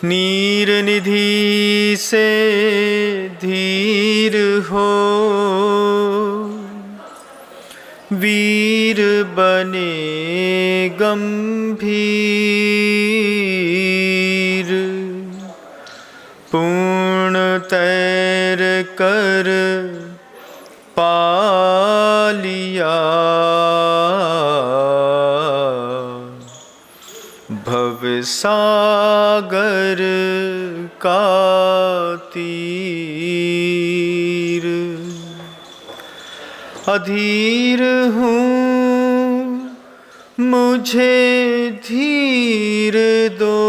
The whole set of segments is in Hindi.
नीर निधि से धीर हो, वीर बने गंभीर। पूर्ण तैर कर पालिया, भव सागर का तीर। अधीर हूँ मुझे धीर दो,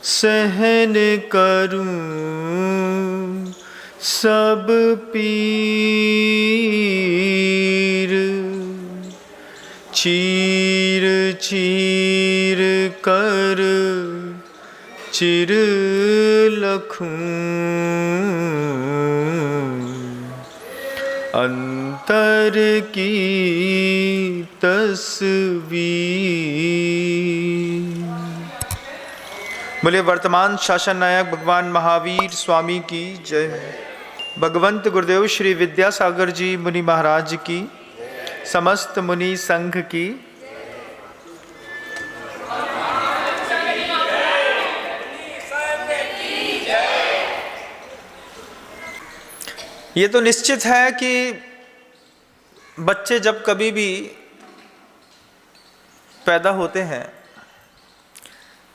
सहन करूं सब पीर। चीर चीर कर चिर लखूं, अंतर की तस्वीर। बोले वर्तमान शासन नायक भगवान महावीर स्वामी की जय। भगवंत गुरुदेव श्री विद्यासागर जी मुनि महाराज की, समस्त मुनि संघ की। ये तो निश्चित है कि बच्चे जब कभी भी पैदा होते हैं,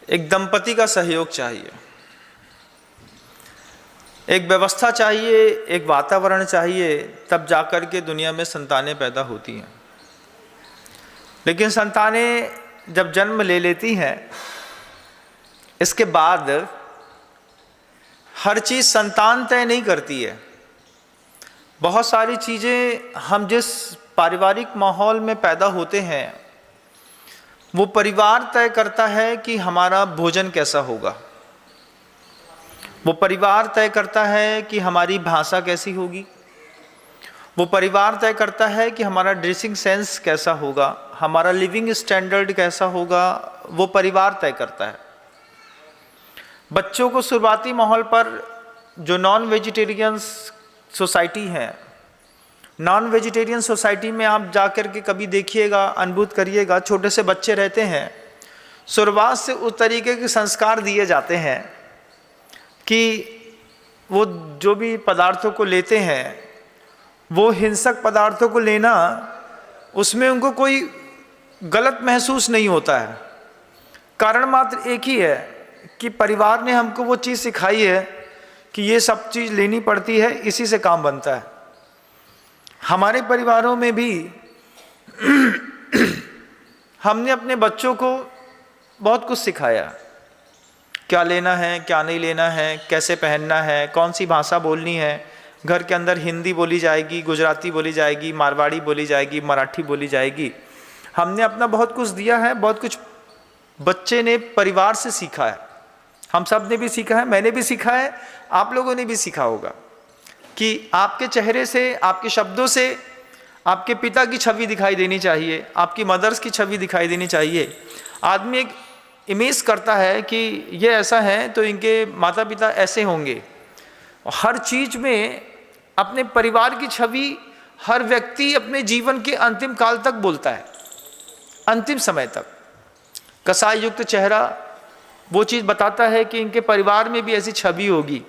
एक दंपति का सहयोग चाहिए, एक व्यवस्था चाहिए, एक वातावरण चाहिए, तब जाकर के दुनिया में संतानें पैदा होती हैं। लेकिन संतानें जब जन्म ले लेती हैं, इसके बाद हर चीज़ संतान तय नहीं करती है। बहुत सारी चीज़ें हम जिस पारिवारिक माहौल में पैदा होते हैं, वो परिवार तय करता है कि हमारा भोजन कैसा होगा। वो परिवार तय करता है कि हमारी भाषा कैसी होगी। वो परिवार तय करता है कि हमारा ड्रेसिंग सेंस कैसा होगा, हमारा लिविंग स्टैंडर्ड कैसा होगा। वो परिवार तय करता है। बच्चों को शुरुआती माहौल पर जो नॉन वेजिटेरियन सोसाइटी है, नॉन वेजिटेरियन सोसाइटी में आप जाकर के कभी देखिएगा, अनुभूत करिएगा, छोटे से बच्चे रहते हैं, शुरुआत से उस तरीके के संस्कार दिए जाते हैं कि वो जो भी पदार्थों को लेते हैं, वो हिंसक पदार्थों को लेना, उसमें उनको कोई गलत महसूस नहीं होता है। कारण मात्र एक ही है कि परिवार ने हमको वो चीज़ सिखाई है कि ये सब चीज़ लेनी पड़ती है, इसी से काम बनता है। हमारे परिवारों में भी हमने अपने बच्चों को बहुत कुछ सिखाया, क्या लेना है, क्या नहीं लेना है, कैसे पहनना है, कौन सी भाषा बोलनी है। घर के अंदर हिंदी बोली जाएगी, गुजराती बोली जाएगी, मारवाड़ी बोली जाएगी, मराठी बोली जाएगी। हमने अपना बहुत कुछ दिया है, बहुत कुछ बच्चे ने परिवार से सीखा है। हम सब ने भी सीखा है, मैंने भी सीखा है, आप लोगों ने भी सीखा होगा कि आपके चेहरे से, आपके शब्दों से आपके पिता की छवि दिखाई देनी चाहिए, आपकी मदर्स की छवि दिखाई देनी चाहिए। आदमी एक इमेज करता है कि ये ऐसा है तो इनके माता पिता ऐसे होंगे। हर चीज़ में अपने परिवार की छवि हर व्यक्ति अपने जीवन के अंतिम काल तक बोलता है, अंतिम समय तक। कसाई युक्त चेहरा वो चीज़ बताता है कि इनके परिवार में भी ऐसी छवि होगी।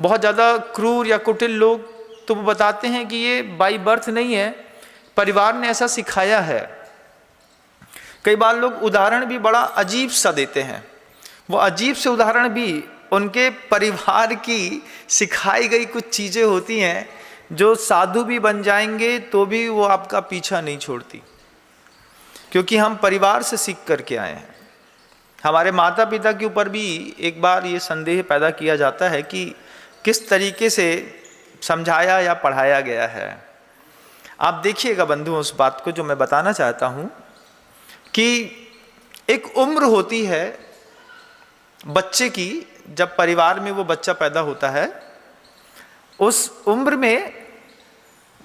बहुत ज़्यादा क्रूर या कुटिल लोग तो वो बताते हैं कि ये बाई बर्थ नहीं है, परिवार ने ऐसा सिखाया है। कई बार लोग उदाहरण भी बड़ा अजीब सा देते हैं। वो अजीब से उदाहरण भी उनके परिवार की सिखाई गई कुछ चीज़ें होती हैं, जो साधु भी बन जाएंगे तो भी वो आपका पीछा नहीं छोड़ती, क्योंकि हम परिवार से सीख करके आए हैं। हमारे माता पिता के ऊपर भी एक बार ये संदेह पैदा किया जाता है कि किस तरीके से समझाया या पढ़ाया गया है। आप देखिएगा बंधु उस बात को जो मैं बताना चाहता हूँ कि एक उम्र होती है बच्चे की, जब परिवार में वो बच्चा पैदा होता है, उस उम्र में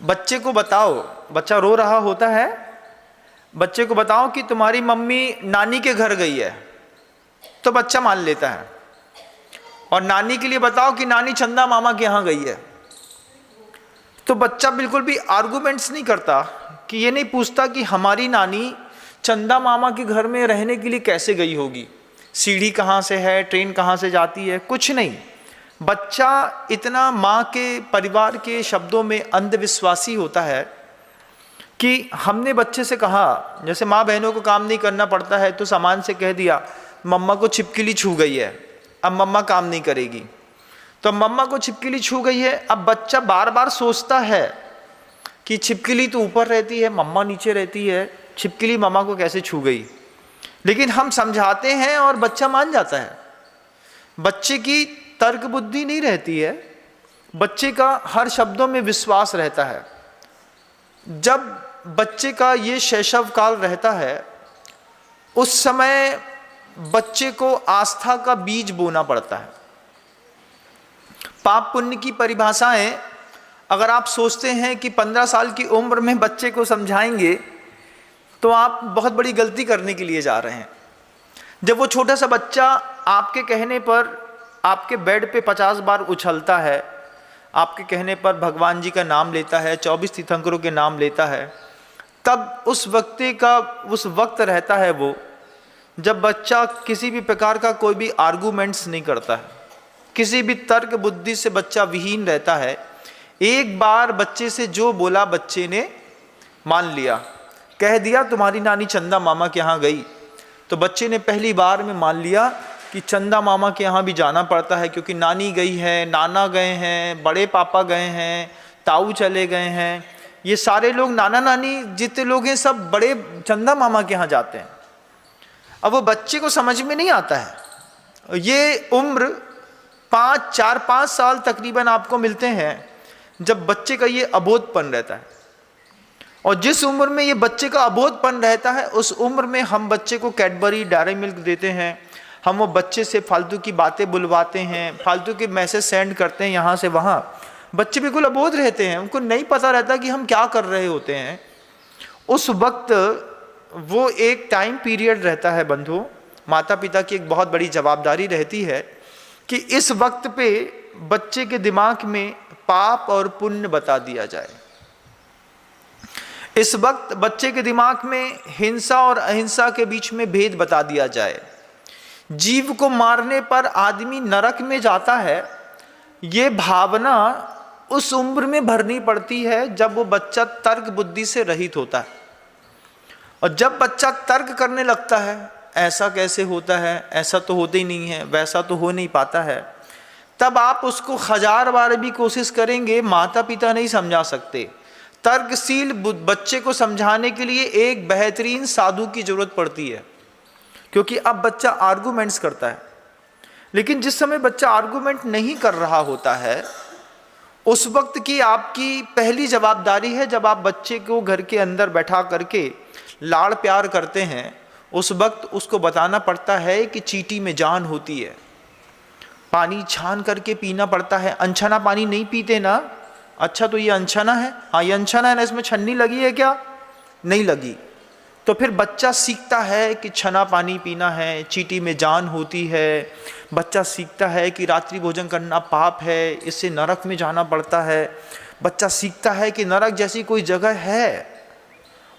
बच्चे को बताओ, बच्चा रो रहा होता है, बच्चे को बताओ कि तुम्हारी मम्मी नानी के घर गई है, तो बच्चा मान लेता है। और नानी के लिए बताओ कि नानी चंदा मामा के यहाँ गई है, तो बच्चा बिल्कुल भी आर्गुमेंट्स नहीं करता, कि ये नहीं पूछता कि हमारी नानी चंदा मामा के घर में रहने के लिए कैसे गई होगी, सीढ़ी कहाँ से है, ट्रेन कहाँ से जाती है, कुछ नहीं। बच्चा इतना माँ के परिवार के शब्दों में अंधविश्वासी होता है कि हमने बच्चे से कहा, जैसे माँ बहनों को काम नहीं करना पड़ता है तो सामान से कह दिया मम्मा को छिपकली छू गई है, अब मम्मा काम नहीं करेगी, तो मम्मा को छिपकली छू गई है। अब बच्चा बार बार सोचता है कि छिपकली तो ऊपर रहती है, मम्मा नीचे रहती है, छिपकली मम्मा को कैसे छू गई। लेकिन हम समझाते हैं और बच्चा मान जाता है। बच्चे की तर्क बुद्धि नहीं रहती है, बच्चे का हर शब्दों में विश्वास रहता है। जब बच्चे का ये शैशव काल रहता है, उस समय बच्चे को आस्था का बीज बोना पड़ता है। पाप पुण्य की परिभाषाएं, अगर आप सोचते हैं कि 15 साल की उम्र में बच्चे को समझाएंगे, तो आप बहुत बड़ी गलती करने के लिए जा रहे हैं। जब वो छोटा सा बच्चा आपके कहने पर आपके बेड पे 50 बार उछलता है, आपके कहने पर भगवान जी का नाम लेता है, 24 तीर्थंकरों के नाम लेता है, तब उस वक्त रहता है वो, जब बच्चा किसी भी प्रकार का कोई भी आर्गूमेंट्स नहीं करता है, किसी भी तर्क बुद्धि से बच्चा विहीन रहता है। एक बार बच्चे से जो बोला बच्चे ने मान लिया, कह दिया तुम्हारी नानी चंदा मामा के यहाँ गई, तो बच्चे ने पहली बार में मान लिया कि चंदा मामा के यहाँ भी जाना पड़ता है, क्योंकि नानी गई है, नाना गए हैं, बड़े पापा गए हैं, ताऊ चले गए हैं, ये सारे लोग, नाना नानी जितने लोग हैं सब बड़े चंदा मामा के यहाँ जाते हैं। अब वो बच्चे को समझ में नहीं आता है। ये उम्र 4-5 साल तकरीबन आपको मिलते हैं जब बच्चे का ये अबोधपन रहता है। और जिस उम्र में ये बच्चे का अबोधपन रहता है, उस उम्र में हम बच्चे को कैडबरी, डेयरी मिल्क देते हैं, हम वो बच्चे से फालतू की बातें बुलवाते हैं, फालतू के मैसेज सेंड करते हैं यहाँ से वहाँ। बच्चे बिल्कुल अबोध रहते हैं, उनको नहीं पता रहता कि हम क्या कर रहे होते हैं। उस वक्त वो एक टाइम पीरियड रहता है बंधु, माता पिता की एक बहुत बड़ी जवाबदारी रहती है कि इस वक्त पे बच्चे के दिमाग में पाप और पुण्य बता दिया जाए। इस वक्त बच्चे के दिमाग में हिंसा और अहिंसा के बीच में भेद बता दिया जाए। जीव को मारने पर आदमी नरक में जाता है, ये भावना उस उम्र में भरनी पड़ती है जब वो बच्चा तर्क बुद्धि से रहित होता है। और जब बच्चा तर्क करने लगता है, ऐसा कैसे होता है, ऐसा तो होता ही नहीं है, वैसा तो हो नहीं पाता है, तब आप उसको 1000 बार भी कोशिश करेंगे, माता पिता नहीं समझा सकते। तर्कशील बच्चे को समझाने के लिए एक बेहतरीन साधु की जरूरत पड़ती है, क्योंकि अब बच्चा आर्गूमेंट्स करता है। लेकिन जिस समय बच्चा आर्गूमेंट नहीं कर रहा होता है, उस वक्त की आपकी पहली जवाबदारी है, जब आप बच्चे को घर के अंदर बैठा करके लाड़ प्यार करते हैं, उस वक्त उसको बताना पड़ता है कि चींटी में जान होती है, पानी छान करके पीना पड़ता है। अनछना पानी नहीं पीते ना, अच्छा तो ये अनछना है, हाँ ये अनछना है ना, इसमें छन्नी लगी है क्या, नहीं लगी। तो फिर बच्चा सीखता है कि छना पानी पीना है, चींटी में जान होती है। बच्चा सीखता है कि रात्रि भोजन करना पाप है, इससे नरक में जाना पड़ता है। बच्चा सीखता है कि नरक जैसी कोई जगह है,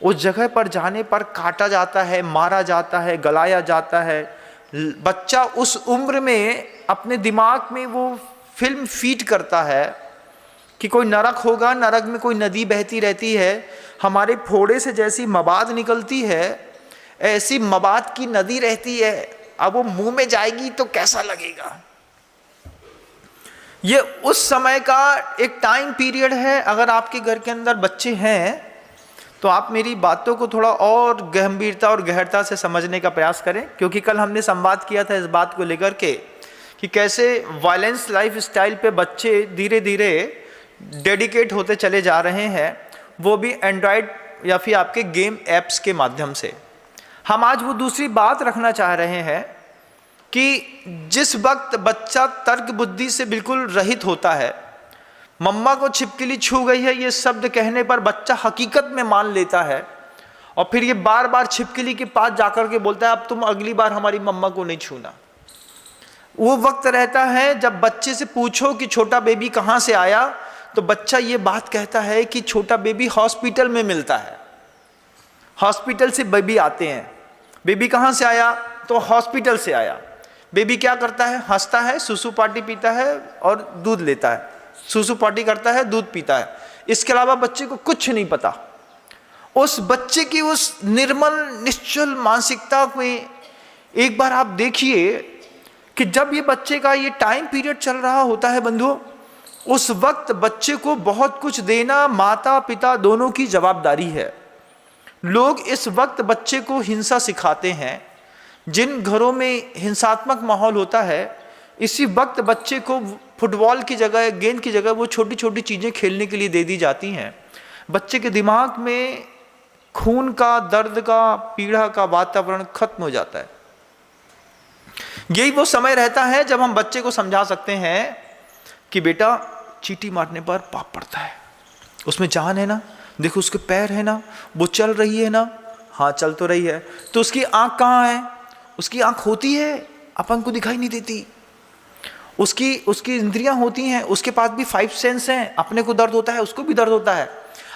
उस जगह पर जाने पर काटा जाता है, मारा जाता है, गलाया जाता है। बच्चा उस उम्र में अपने दिमाग में वो फिल्म फीड करता है कि कोई नरक होगा, नरक में कोई नदी बहती रहती है, हमारे फोड़े से जैसी मवाद निकलती है, ऐसी मवाद की नदी रहती है, अब वो मुंह में जाएगी तो कैसा लगेगा। ये उस समय का एक टाइम पीरियड है। अगर आपके घर के अंदर बच्चे हैं तो आप मेरी बातों को थोड़ा और गंभीरता और गहरता से समझने का प्रयास करें, क्योंकि कल हमने संवाद किया था इस बात को लेकर के कि कैसे वायलेंस लाइफ स्टाइल पे बच्चे धीरे धीरे डेडिकेट होते चले जा रहे हैं, वो भी एंड्रॉयड या फिर आपके गेम ऐप्स के माध्यम से। हम आज वो दूसरी बात रखना चाह रहे हैं कि जिस वक्त बच्चा तर्क बुद्धि से बिल्कुल रहित होता है, मम्मा को छिपकली छू गई है ये शब्द कहने पर बच्चा हकीकत में मान लेता है, और फिर ये बार बार छिपकली के पास जाकर के बोलता है अब तुम अगली बार हमारी मम्मा को नहीं छूना। वो वक्त रहता है जब बच्चे से पूछो कि छोटा बेबी कहाँ से आया, तो बच्चा ये बात कहता है कि छोटा बेबी हॉस्पिटल में मिलता है, हॉस्पिटल से बेबी आते हैं। बेबी कहाँ से आया, तो हॉस्पिटल से आया। बेबी क्या करता है, हंसता है, सुसु पाटी पीता है और दूध लेता है, सुसु पाटी करता है, दूध पीता है। इसके अलावा बच्चे को कुछ नहीं पता। उस बच्चे की उस निर्मल निश्चल मानसिकता में एक बार आप देखिए कि जब ये बच्चे का ये टाइम पीरियड चल रहा होता है बंधुओं, उस वक्त बच्चे को बहुत कुछ देना माता पिता दोनों की जवाबदारी है। लोग इस वक्त बच्चे को हिंसा सिखाते हैं। जिन घरों में हिंसात्मक माहौल होता है, इसी वक्त बच्चे को फुटबॉल की जगह, गेंद की जगह वो छोटी छोटी चीज़ें खेलने के लिए दे दी जाती हैं। बच्चे के दिमाग में खून का, दर्द का, पीड़ा का वातावरण खत्म हो जाता है। यही वो समय रहता है जब हम बच्चे को समझा सकते हैं कि बेटा चींटी मारने पर पाप पड़ता है, उसमें जान है ना, देखो उसके पैर है ना, वो चल रही है ना, हाँ चल तो रही है, तो उसकी आंख कहाँ है, उसकी आंख होती है, अपन को दिखाई नहीं देती। उसकी इंद्रियां होती हैं, उसके पास भी 5 सेंस हैं, अपने को दर्द होता है उसको भी दर्द होता है।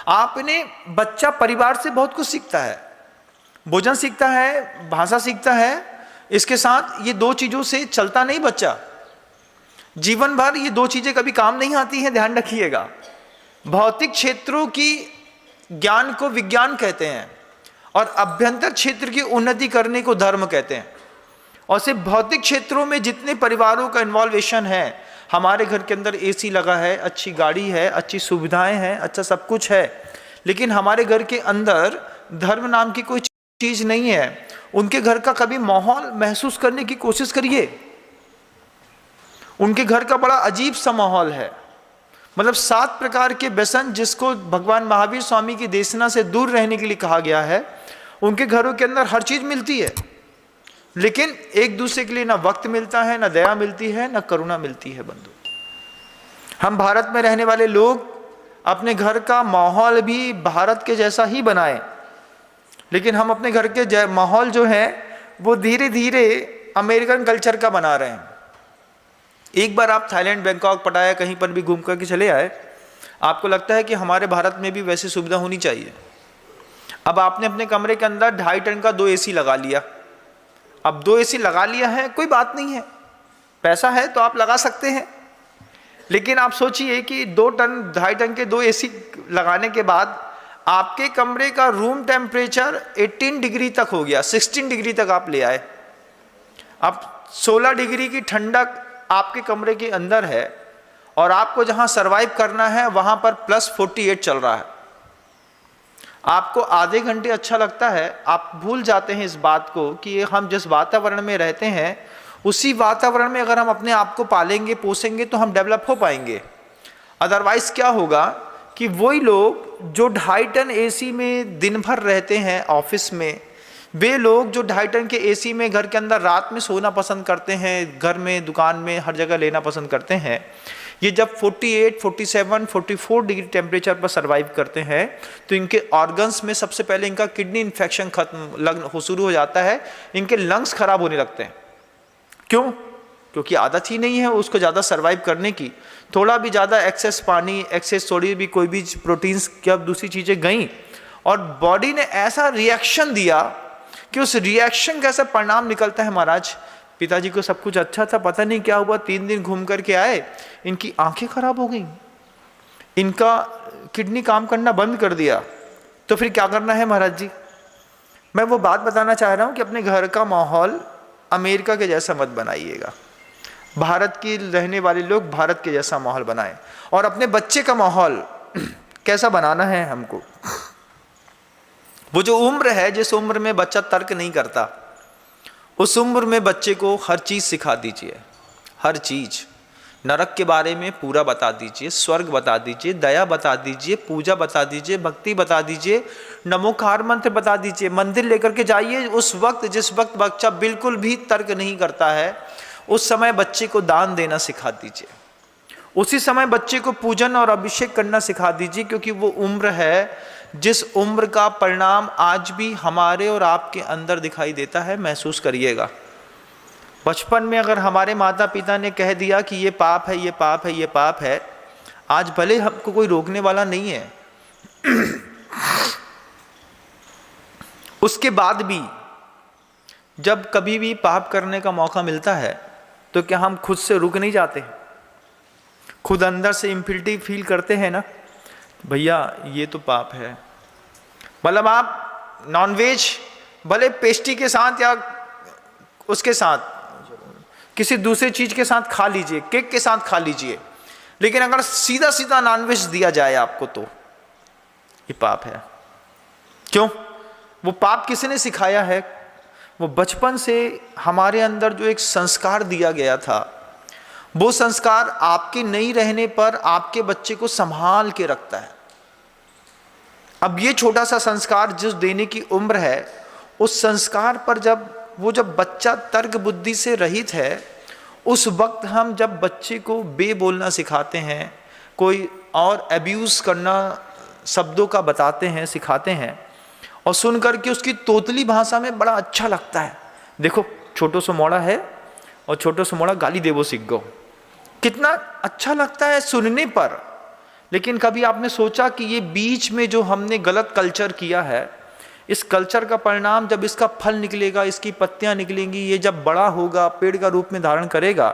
आपने बच्चा परिवार से बहुत कुछ सीखता है, भोजन सीखता है, भाषा सीखता है। इसके साथ ये 2 चीज़ों से चलता नहीं बच्चा, जीवन भर ये 2 चीज़ें कभी काम नहीं आती हैं, ध्यान रखिएगा। भौतिक क्षेत्रों की ज्ञान को विज्ञान कहते हैं और अभ्यंतर क्षेत्र की उन्नति करने को धर्म कहते हैं। और सिर्फ भौतिक क्षेत्रों में जितने परिवारों का इन्वॉल्वेशन है, हमारे घर के अंदर एसी लगा है, अच्छी गाड़ी है, अच्छी सुविधाएं हैं, अच्छा सब कुछ है, लेकिन हमारे घर के अंदर धर्म नाम की कोई चीज नहीं है। उनके घर का कभी माहौल महसूस करने की कोशिश करिए। उनके घर का बड़ा अजीब सा माहौल है, मतलब 7 प्रकार के व्यसन जिसको भगवान महावीर स्वामी की देशना से दूर रहने के लिए कहा गया है। उनके घरों के अंदर हर चीज मिलती है, लेकिन एक दूसरे के लिए ना वक्त मिलता है, ना दया मिलती है, ना करुणा मिलती है। बंधु, हम भारत में रहने वाले लोग अपने घर का माहौल भी भारत के जैसा ही बनाएं, लेकिन हम अपने घर के माहौल जो है वो धीरे धीरे अमेरिकन कल्चर का बना रहे हैं। एक बार आप थाईलैंड, बैंकॉक, पटाया कहीं पर भी घूम करके चले आए, आपको लगता है कि हमारे भारत में भी वैसी सुविधा होनी चाहिए। अब आपने अपने कमरे के अंदर 2.5 टन का 2 एसी लगा लिया। अब 2 एसी लगा लिया है, कोई बात नहीं है, पैसा है तो आप लगा सकते हैं। लेकिन आप सोचिए कि 2.5 टन के 2 एसी लगाने के बाद आपके कमरे का रूम टेम्परेचर 18 डिग्री तक हो गया, 16 डिग्री तक आप ले आए। अब 16 डिग्री की ठंडक आपके कमरे के अंदर है और आपको जहां सरवाइव करना है वहां पर +48 चल रहा है। आपको आधे घंटे अच्छा लगता है, आप भूल जाते हैं इस बात को कि हम जिस वातावरण में रहते हैं उसी वातावरण में अगर हम अपने आप को पालेंगे, पोसेंगे तो हम डेवलप हो पाएंगे। अदरवाइज क्या होगा कि वही लोग जो 2.5 टन एसी में दिन भर रहते हैं ऑफिस में, वे लोग जो 2.5 टन के एसी में घर के अंदर रात में सोना पसंद करते हैं, घर में, दुकान में, हर जगह लेना पसंद करते हैं, ये जब 48, 47, 44 डिग्री टेम्परेचर पर सर्वाइव करते हैं तो इनके ऑर्गन्स में सबसे पहले इनका किडनी इन्फेक्शन शुरू हो जाता है, इनके लंग्स खराब होने लगते हैं। क्यों? क्योंकि आदत ही नहीं है उसको ज़्यादा सर्वाइव करने की। थोड़ा भी ज़्यादा एक्सेस पानी, एक्सेस थोड़ी भी कोई भी प्रोटीन्स क्या दूसरी चीज़ें गई और बॉडी ने ऐसा रिएक्शन दिया कि उस रिएक्शन का ऐसा परिणाम निकलता है। महाराज, पिताजी को सब कुछ अच्छा था, पता नहीं क्या हुआ, 3 दिन घूम करके आए, इनकी आंखें खराब हो गई, इनका किडनी काम करना बंद कर दिया। तो फिर क्या करना है महाराज जी? मैं वो बात बताना चाह रहा हूँ कि अपने घर का माहौल अमेरिका के जैसा मत बनाइएगा। भारत के रहने वाले लोग भारत के जैसा माहौल बनाएं। और अपने बच्चे का माहौल कैसा बनाना है हमको, वो जो उम्र है जिस उम्र में बच्चा तर्क नहीं करता, उस उम्र में बच्चे को हर चीज़ सिखा दीजिए। हर चीज़, नरक के बारे में पूरा बता दीजिए, स्वर्ग बता दीजिए, दया बता दीजिए, पूजा बता दीजिए, भक्ति बता दीजिए, नमोकार मंत्र बता दीजिए। मंदिर लेकर के जाइए उस वक्त जिस वक्त बच्चा बिल्कुल भी तर्क नहीं करता है, उस समय बच्चे को दान देना सिखा दीजिए। उसी समय बच्चे को पूजन और अभिषेक करना सिखा दीजिए, क्योंकि वो उम्र है जिस उम्र का परिणाम आज भी हमारे और आपके अंदर दिखाई देता है, महसूस करिएगा। बचपन में अगर हमारे माता पिता ने कह दिया कि ये पाप है, ये पाप है, ये पाप है, आज भले हमको कोई रोकने वाला नहीं है, उसके बाद भी जब कभी भी पाप करने का मौका मिलता है तो क्या हम खुद से रुक नहीं जाते? खुद अंदर से इम्प्योरिटी फील करते हैं ना, भैया ये तो पाप है। मतलब आप नॉनवेज भले पेस्ट्री के साथ या उसके साथ किसी दूसरे चीज के साथ खा लीजिए, केक के साथ खा लीजिए, लेकिन अगर सीधा सीधा नॉनवेज दिया जाए आपको तो ये पाप है। क्यों? वो पाप किसने सिखाया है? वो बचपन से हमारे अंदर जो एक संस्कार दिया गया था, वो संस्कार आपके नहीं रहने पर आपके बच्चे को संभाल के रखता है। अब ये छोटा सा संस्कार जिस देने की उम्र है, उस संस्कार पर जब बच्चा तर्क बुद्धि से रहित है, उस वक्त हम जब बच्चे को बे बोलना सिखाते हैं, कोई और अब्यूज़ करना शब्दों का बताते हैं, सिखाते हैं, और सुन करके उसकी तोतली भाषा में बड़ा अच्छा लगता है। देखो छोटो सो मोड़ा है और छोटो सो मोड़ा गाली देवो सीख गो, कितना अच्छा लगता है सुनने पर। लेकिन कभी आपने सोचा कि ये बीच में जो हमने गलत कल्चर किया है, इस कल्चर का परिणाम जब इसका फल निकलेगा, इसकी पत्तियां निकलेंगी, ये जब बड़ा होगा, पेड़ का रूप में धारण करेगा,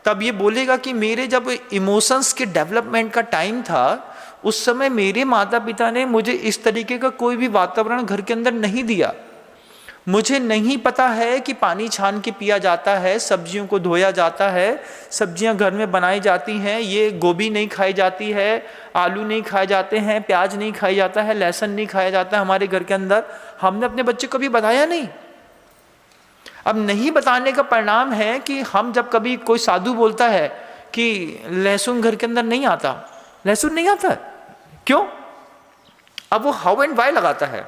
तब ये बोलेगा कि मेरे जब इमोशंस के डेवलपमेंट का टाइम था, उस समय मेरे माता पिता ने मुझे इस तरीके का कोई भी वातावरण घर के अंदर नहीं दिया। मुझे नहीं पता है कि पानी छान के पिया जाता है, सब्जियों को धोया जाता है, सब्जियां घर में बनाई जाती हैं, ये गोभी नहीं खाई जाती है, आलू नहीं खाए जाते हैं, प्याज नहीं खाया जाता है, लहसुन नहीं खाया जाता है हमारे घर के अंदर। हमने अपने बच्चे को भी बताया नहीं। अब नहीं बताने का परिणाम है कि हम जब कभी कोई साधु बोलता है कि लहसुन घर के अंदर नहीं आता, लहसुन नहीं आता, क्यों? अब वो हाउ एंड वाई लगाता है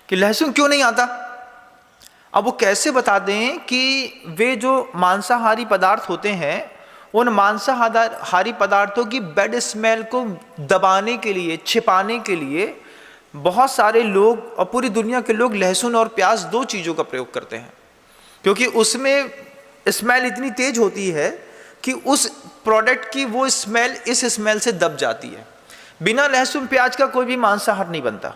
कि लहसुन क्यों नहीं आता। अब वो कैसे बता दें कि वे जो मांसाहारी पदार्थ होते हैं, उन मांसाहारी पदार्थों की बैड स्मेल को दबाने के लिए, छिपाने के लिए बहुत सारे लोग और पूरी दुनिया के लोग लहसुन और प्याज, दो चीज़ों का प्रयोग करते हैं, क्योंकि उसमें स्मेल इतनी तेज होती है कि उस प्रोडक्ट की वो स्मेल इस स्मेल से दब जाती है। बिना लहसुन प्याज का कोई भी मांसाहार नहीं बनता।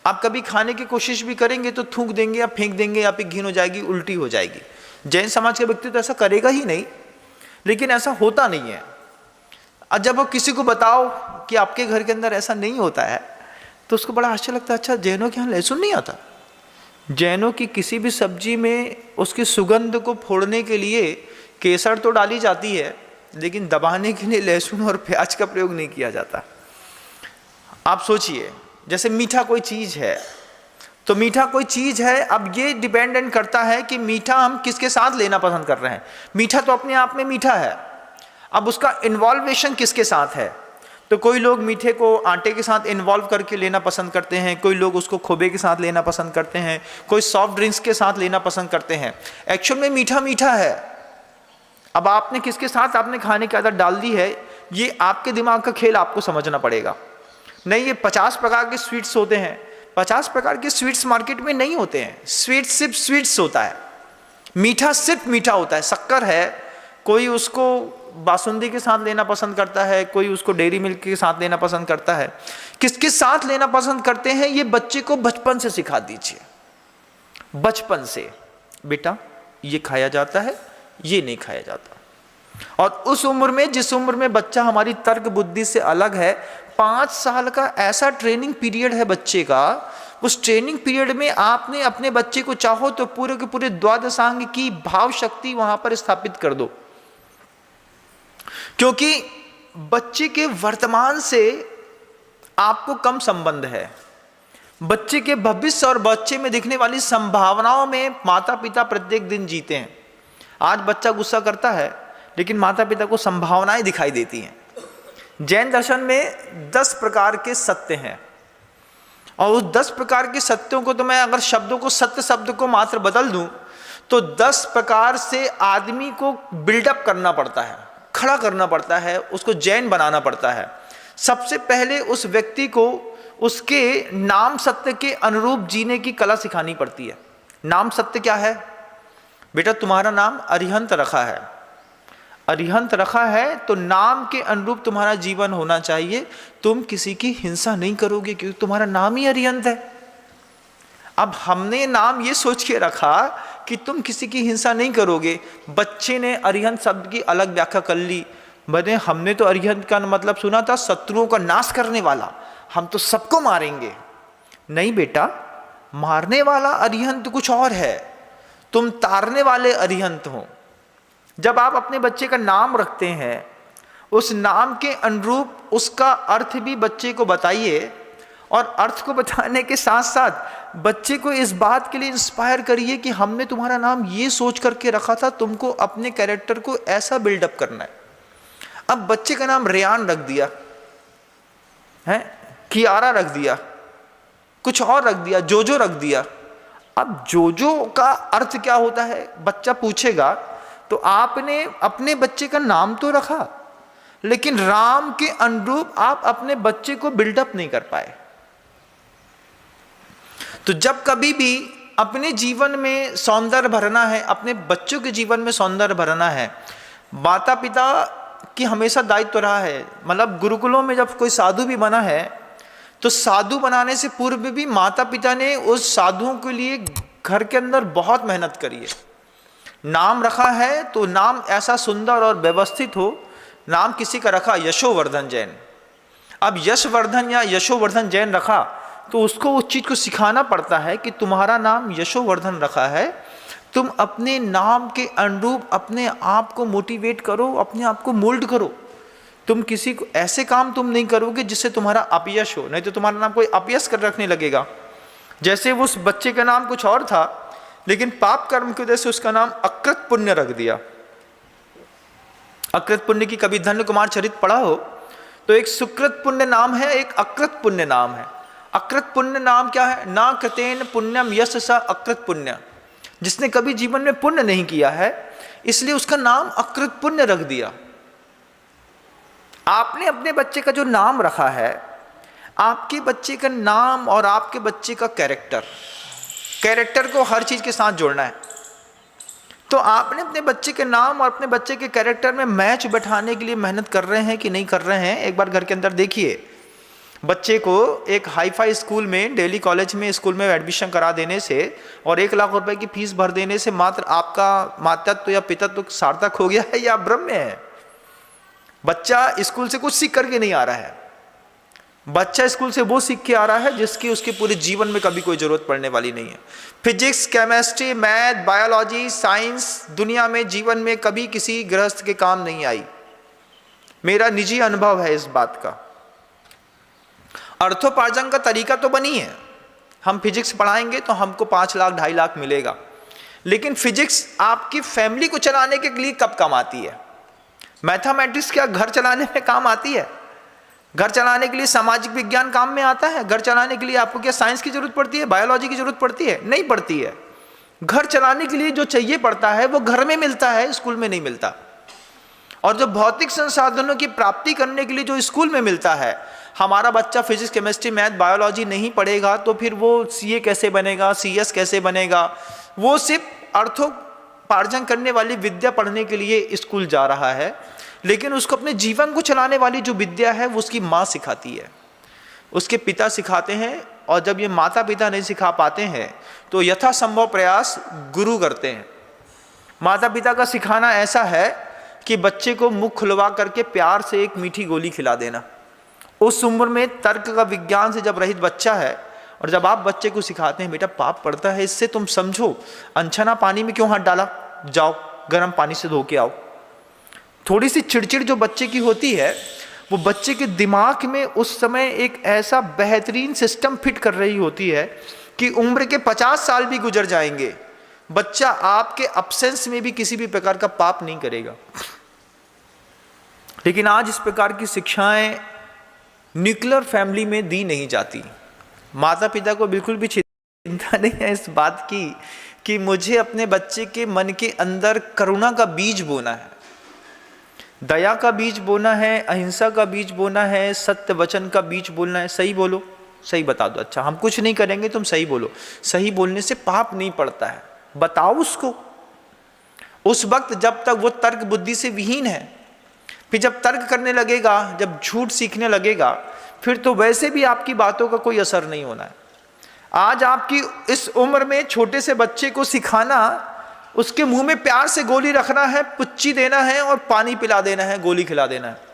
आप कभी खाने की कोशिश भी करेंगे तो थूक देंगे या फेंक देंगे, या फिर घिन हो जाएगी, उल्टी हो जाएगी। जैन समाज का व्यक्ति तो ऐसा करेगा ही नहीं, लेकिन ऐसा होता नहीं है। और जब आप किसी को बताओ कि आपके घर के अंदर ऐसा नहीं होता है, तो उसको बड़ा आश्चर्य लगता है, अच्छा जैनों के यहाँ लहसुन नहीं आता। जैनों की किसी भी सब्जी में उसकी सुगंध को फोड़ने के लिए केसर तो डाली जाती है, लेकिन दबाने के लिए लहसुन और प्याज का प्रयोग नहीं किया जाता। आप सोचिए, जैसे मीठा कोई चीज़ है, तो मीठा कोई चीज़ है, अब ये डिपेंडेंट करता है कि मीठा हम किसके साथ लेना पसंद कर रहे हैं। मीठा तो अपने आप में मीठा है, अब उसका इन्वॉल्वेशन किसके साथ है। तो कोई लोग मीठे को आटे के साथ इन्वॉल्व करके लेना पसंद करते हैं, कोई लोग उसको खोबे के साथ लेना पसंद करते हैं, कोई सॉफ्ट ड्रिंक्स के साथ लेना पसंद करते हैं। एक्चुअल में मीठा मीठा है। अब आपने किसके साथ आपने खाने की आदत डाल दी है, ये आपके दिमाग का खेल आपको समझना पड़ेगा। नहीं, ये 50 प्रकार के स्वीट्स होते हैं, 50 प्रकार के स्वीट्स मार्केट में नहीं होते हैं। स्वीट सिर्फ स्वीट्स होता है, मीठा सिर्फ मीठा होता है। शक्कर है, कोई उसको बासुंदी के साथ लेना पसंद करता है, कोई उसको डेयरी मिल्क के साथ लेना पसंद करता है। किसके साथ लेना पसंद करते हैं, ये बच्चे को बचपन से सिखा दीजिए। बचपन से बेटा ये खाया जाता है, ये नहीं खाया जाता। और उस उम्र में, जिस उम्र में बच्चा हमारी तर्क बुद्धि से अलग है, 5 साल का ऐसा ट्रेनिंग पीरियड है बच्चे का। उस ट्रेनिंग पीरियड में आपने अपने बच्चे को चाहो तो पूरे के पूरे द्वादशांग की भाव शक्ति वहां पर स्थापित कर दो, क्योंकि बच्चे के वर्तमान से आपको कम संबंध है। बच्चे के भविष्य और बच्चे में दिखने वाली संभावनाओं में माता पिता प्रत्येक दिन जीते हैं। आज बच्चा गुस्सा करता है, लेकिन माता पिता को संभावनाएं दिखाई देती हैं। जैन दर्शन में 10 प्रकार के सत्य हैं, और उस 10 प्रकार के सत्यों को तो मैं अगर शब्दों को, सत्य शब्द को मात्र बदल दूं, तो 10 प्रकार से आदमी को बिल्डअप करना पड़ता है, खड़ा करना पड़ता है, उसको जैन बनाना पड़ता है। सबसे पहले उस व्यक्ति को उसके नाम सत्य के अनुरूप जीने की कला सिखानी पड़ती है। नाम सत्य क्या है? बेटा तुम्हारा नाम अरिहंत रखा है, अरिहंत रखा है तो नाम के अनुरूप तुम्हारा जीवन होना चाहिए। तुम किसी की हिंसा नहीं करोगे क्योंकि तुम्हारा नाम ही अरिहंत है। अब हमने नाम ये सोच के रखा कि तुम किसी की हिंसा नहीं करोगे। बच्चे ने अरिहंत शब्द की अलग व्याख्या कर ली। बने हमने तो अरिहंत का मतलब सुना था शत्रुओं का नाश करने वाला, हम तो सबको मारेंगे। नहीं बेटा, मारने वाला अरिहंत कुछ और है, तुम तारने वाले अरिहंत हो। जब आप अपने बच्चे का नाम रखते हैं, उस नाम के अनुरूप उसका अर्थ भी बच्चे को बताइए, और अर्थ को बताने के साथ साथ बच्चे को इस बात के लिए इंस्पायर करिए कि हमने तुम्हारा नाम ये सोच करके रखा था, तुमको अपने कैरेक्टर को ऐसा बिल्डअप करना है। अब बच्चे का नाम रेयान रख दिया है, कियारा रख दिया, कुछ और रख दिया, जोजो रख दिया। अब जोजो का अर्थ क्या होता है बच्चा पूछेगा, तो आपने अपने बच्चे का नाम तो रखा, लेकिन राम के अनुरूप आप अपने बच्चे को बिल्डअप नहीं कर पाए। तो जब कभी भी अपने जीवन में सौंदर्य भरना है, अपने बच्चों के जीवन में सौंदर्य भरना है, माता पिता की हमेशा दायित्व रहा है। मतलब गुरुकुलों में जब कोई साधु भी बना है, तो साधु बनाने से पूर्व भी माता पिता ने उस साधुओं के लिए घर के अंदर बहुत मेहनत करी है। नाम रखा है तो नाम ऐसा सुंदर और व्यवस्थित हो। नाम किसी का रखा यशोवर्धन जैन, अब यशवर्धन या यशोवर्धन जैन रखा तो उसको उस चीज को सिखाना पड़ता है कि तुम्हारा नाम यशोवर्धन रखा है, तुम अपने नाम के अनुरूप अपने आप को मोटिवेट करो, अपने आप को मोल्ड करो। तुम किसी को ऐसे काम तुम नहीं करोगे जिससे तुम्हारा अपयश हो, नहीं तो तुम्हारा नाम कोई अपयश कर रखने लगेगा। जैसे उस बच्चे का नाम कुछ और था, लेकिन पाप कर्म की वजह से उसका नाम अकृत पुण्य रख दिया। अकृत पुण्य की कभी धन्य कुमार चरित पढ़ा हो तो एक सुकृत पुण्य नाम है, एक अकृत पुण्य नाम है। अकृत पुण्य नाम क्या है? ना कृतेन पुण्यम यश स अकृत पुण्य, जिसने कभी जीवन में पुण्य नहीं किया है, इसलिए उसका नाम अकृत पुण्य रख दिया। आपने अपने बच्चे का जो नाम रखा है, आपके बच्चे का नाम और आपके बच्चे का कैरेक्टर को हर चीज के साथ जोड़ना है। तो आपने अपने बच्चे के नाम और अपने बच्चे के कैरेक्टर में मैच बैठाने के लिए मेहनत कर रहे हैं कि नहीं कर रहे हैं। एक बार घर के अंदर देखिए, बच्चे को एक हाईफाई स्कूल में, दिल्ली कॉलेज में, स्कूल में एडमिशन करा देने से और 1 लाख रुपए की फीस भर देने से मात्र आपका मातृत्व या पितृत्व सार्थक हो गया है या ब्रह्म है? बच्चा स्कूल से कुछ सीख करके नहीं आ रहा है। बच्चा स्कूल से वो सीख के आ रहा है जिसकी उसके पूरे जीवन में कभी कोई जरूरत पड़ने वाली नहीं है। Physics, chemistry, math, biology, science दुनिया में जीवन में कभी किसी गृहस्थ के काम नहीं आई। मेरा निजी अनुभव है इस बात का। अर्थोपार्जन का तरीका तो बनी है, हम फिजिक्स पढ़ाएंगे तो हमको 5 लाख 2.5 लाख मिलेगा, लेकिन फिजिक्स आपकी फैमिली को चलाने के लिए कब काम आती है? मैथमेटिक्स क्या घर चलाने में काम आती है? घर चलाने के लिए सामाजिक विज्ञान काम में आता है? घर चलाने के लिए आपको क्या साइंस की जरूरत पड़ती है, बायोलॉजी की जरूरत पड़ती है? नहीं पड़ती है। घर चलाने के लिए जो चाहिए पड़ता है वो घर में मिलता है, स्कूल में नहीं मिलता। और जो भौतिक संसाधनों की प्राप्ति करने के लिए जो स्कूल में मिलता है, हमारा बच्चा फिजिक्स, केमिस्ट्री, मैथ, बायोलॉजी नहीं पढ़ेगा तो फिर वो सीए कैसे बनेगा, सीएस कैसे बनेगा? वो सिर्फ अर्थोपार्जन करने वाली विद्या पढ़ने के लिए स्कूल जा रहा है, लेकिन उसको अपने जीवन को चलाने वाली जो विद्या है वो उसकी माँ सिखाती है, उसके पिता सिखाते हैं। और जब ये माता पिता नहीं सिखा पाते हैं तो यथासंभव प्रयास गुरु करते हैं। माता पिता का सिखाना ऐसा है कि बच्चे को मुख खुलवा करके प्यार से एक मीठी गोली खिला देना। उस उम्र में तर्क का विज्ञान से जब रहित बच्चा है, और जब आप बच्चे को सिखाते हैं बेटा पाप पड़ता है, इससे तुम समझो, अनछना पानी में क्यों हाथ डाला, जाओ गर्म पानी से धो के आओ। थोड़ी सी चिड़चिड़ जो बच्चे की होती है, वो बच्चे के दिमाग में उस समय एक ऐसा बेहतरीन सिस्टम फिट कर रही होती है कि उम्र के 50 साल भी गुजर जाएंगे, बच्चा आपके अब्सेंस में भी किसी भी प्रकार का पाप नहीं करेगा। लेकिन आज इस प्रकार की शिक्षाएं न्यूक्लियर फैमिली में दी नहीं जाती। माता पिता को बिल्कुल भी चिंता नहीं है इस बात की कि मुझे अपने बच्चे के मन के अंदर करुणा का बीज बोना है, दया का बीज बोना है, अहिंसा का बीज बोना है, सत्य वचन का बीज बोलना है। सही बोलो, सही बता दो, अच्छा हम कुछ नहीं करेंगे, तुम सही बोलो। सही बोलने से पाप नहीं पड़ता है, बताओ उसको। उस वक्त जब तक वो तर्क बुद्धि से विहीन है, फिर जब तर्क करने लगेगा, जब झूठ सीखने लगेगा, फिर तो वैसे भी आपकी बातों का कोई असर नहीं होना है। आज आपकी इस उम्र में छोटे से बच्चे को सिखाना, उसके मुंह में प्यार से गोली रखना है, पुच्ची देना है और पानी पिला देना है, गोली खिला देना है।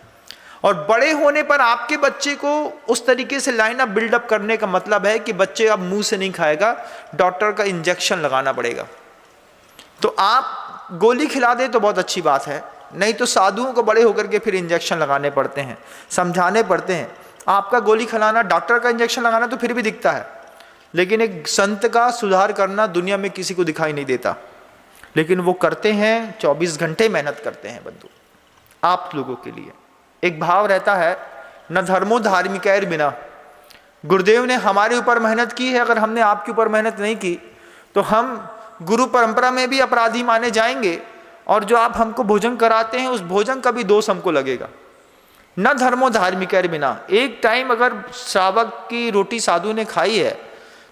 और बड़े होने पर आपके बच्चे को उस तरीके से लाइन अप बिल्डअप करने का मतलब है कि बच्चे अब मुंह से नहीं खाएगा, डॉक्टर का इंजेक्शन लगाना पड़ेगा। तो आप गोली खिला दे तो बहुत अच्छी बात है, नहीं तो साधुओं को बड़े होकर के फिर इंजेक्शन लगाने पड़ते हैं, समझाने पड़ते हैं। आपका गोली खिलाना, डॉक्टर का इंजेक्शन लगाना तो फिर भी दिखता है, लेकिन एक संत का सुधार करना दुनिया में किसी को दिखाई नहीं देता, लेकिन वो करते हैं, 24 घंटे मेहनत करते हैं बंधु आप लोगों के लिए। एक भाव रहता है, न धर्मो धार्मिकैर बिना। गुरुदेव ने हमारे ऊपर मेहनत की है, अगर हमने आपके ऊपर मेहनत नहीं की तो हम गुरु परंपरा में भी अपराधी माने जाएंगे, और जो आप हमको भोजन कराते हैं उस भोजन का भी दोष हमको लगेगा। न धर्मो धार्मिकैर बिना। एक टाइम अगर श्रावक की रोटी साधु ने खाई है